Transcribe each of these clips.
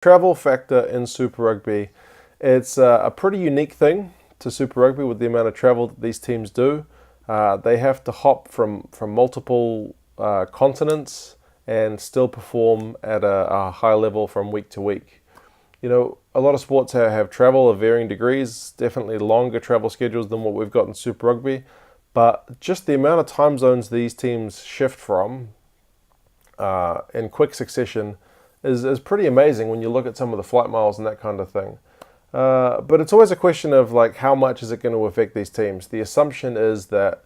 Travel factor in Super Rugby. It's a pretty unique thing to Super Rugby with the amount of travel that these teams do. They have to hop from multiple continents and still perform at a high level from week to week. A lot of sports have travel of varying degrees, definitely longer travel schedules than what we've got in Super Rugby, but just the amount of time zones these teams shift from in quick succession is pretty amazing when you look at some of the flight miles and that kind of thing. But it's always a question of like how much is it going to affect these teams. The assumption is that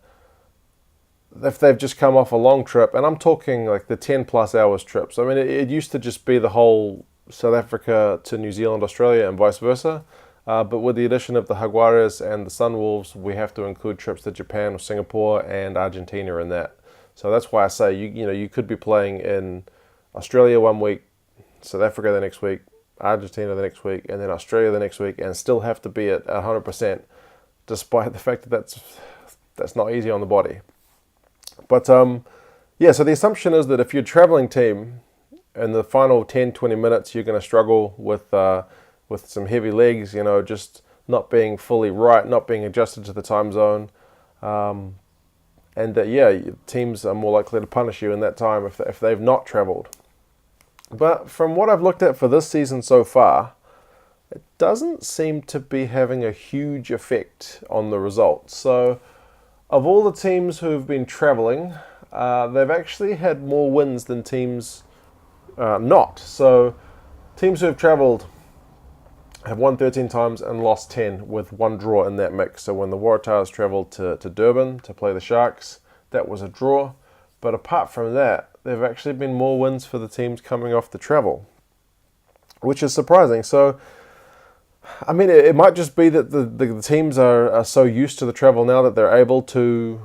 if they've just come off a long trip, and I'm talking like the 10 plus hours trips. I mean, it used to just be the whole South Africa to New Zealand, Australia, and vice versa. But with the addition of the Jaguares and the Sunwolves, we have to include trips to Japan, Singapore, and Argentina in that. So that's why I say you could be playing in Australia one week, South Africa the next week, Argentina the next week, and then Australia the next week, and still have to be at 100%, despite the fact that that's not easy on the body. But yeah, so the assumption is that if you're a traveling team, in the final 10, 20 minutes, you're going to struggle with some heavy legs, just not being fully right, not being adjusted to the time zone. And teams are more likely to punish you in that time if they've not traveled. But from what I've looked at for this season so far, it doesn't seem to be having a huge effect on the results. So of all the teams who've been traveling, they've actually had more wins than teams not. So teams who have traveled have won 13 times and lost 10 with one draw in that mix. So when the Waratahs traveled to Durban to play the Sharks, that was a draw. But apart from that, there have actually been more wins for the teams coming off the travel, which is surprising. So, I mean, it might just be that the teams are so used to the travel now that they're able to,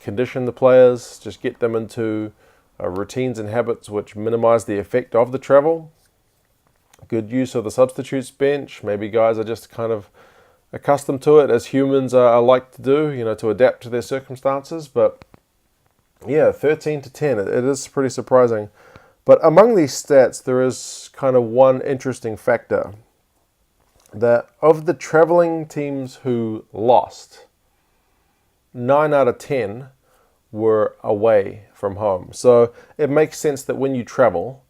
condition the players, just get them into routines and habits which minimize the effect of the travel. Good use of the substitutes bench. Maybe guys are just kind of accustomed to it, as humans are like to do, to adapt to their circumstances. But yeah, 13 to 10, it is pretty surprising. But among these stats, there is kind of one interesting factor, that of the traveling teams who lost, 9 out of 10 were away from home. So it makes sense that when you travel,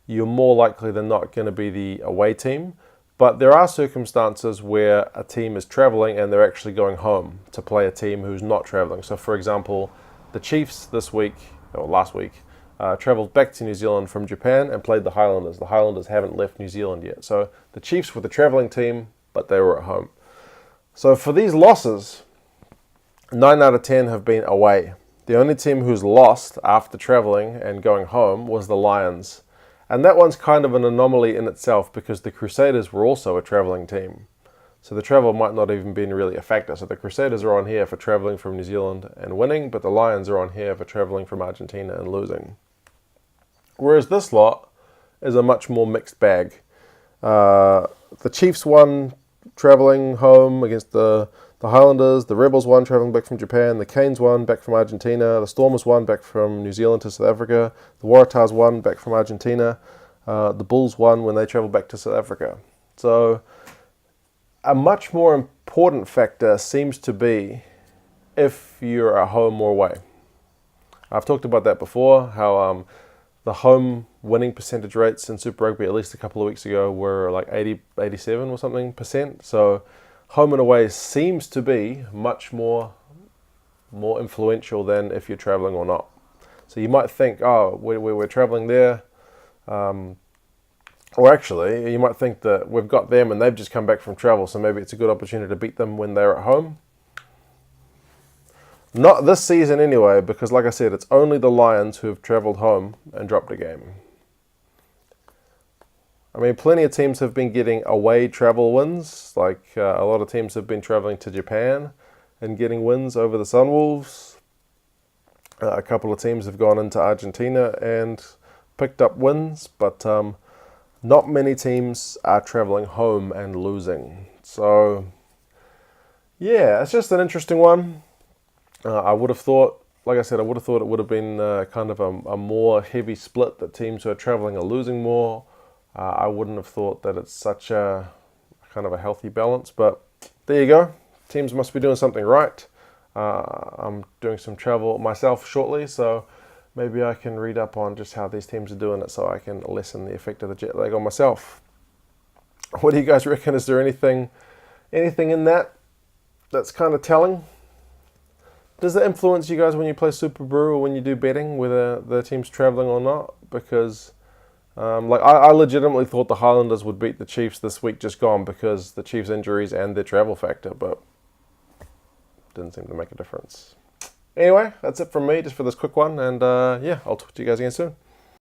you're more likely than not going to be the away team. But there are circumstances where a team is traveling and they're actually going home to play a team who's not traveling. So for example, the Chiefs this week, or last week, traveled back to New Zealand from Japan and played the Highlanders. The Highlanders haven't left New Zealand yet. So the Chiefs were the traveling team, but they were at home. So for these losses, 9 out of 10 have been away. The only team who's lost after traveling and going home was the Lions. And that one's kind of an anomaly in itself because the Crusaders were also a traveling team. So the travel might not even been really a factor. So the Crusaders are on here for traveling from New Zealand and winning, but the Lions are on here for traveling from Argentina and losing. Whereas this lot is a much more mixed bag. The Chiefs won traveling home against the Highlanders, the Rebels won traveling back from Japan, the Canes won back from Argentina, the Stormers won back from New Zealand to South Africa, the Waratahs won back from Argentina, the Bulls won when they travelled back to South Africa. So a much more important factor seems to be if you're at home or away. I've talked about that before, how the home winning percentage rates in Super Rugby at least a couple of weeks ago were like 80, 87 or something percent. So home and away seems to be much more influential than if you're traveling or not. So you might think, oh, we're traveling there. Or actually, you might think that we've got them and they've just come back from travel, so maybe it's a good opportunity to beat them when they're at home. Not this season anyway, because like I said, it's only the Lions who have travelled home and dropped a game. I mean, plenty of teams have been getting away travel wins. Like a lot of teams have been traveling to Japan and getting wins over the Sunwolves. A couple of teams have gone into Argentina and picked up wins, but not many teams are traveling home and losing. So yeah, it's just an interesting one. I would have thought, like I said, I would have thought it would have been kind of a more heavy split, that teams who are traveling are losing more, I wouldn't have thought that it's such a kind of a healthy balance, but there you go. Teams must be doing something right. I'm doing some travel myself shortly, so maybe I can read up on just how these teams are doing it so I can lessen the effect of the jet lag on myself. What do you guys reckon? Is there anything in that that's kind of telling? Does that influence you guys when you play Super Brew or when you do betting, whether the team's traveling or not? Because I legitimately thought the Highlanders would beat the Chiefs this week just gone because the Chiefs' injuries and their travel factor, but didn't seem to make a difference. Anyway, that's it from me just for this quick one, and yeah, I'll talk to you guys again soon.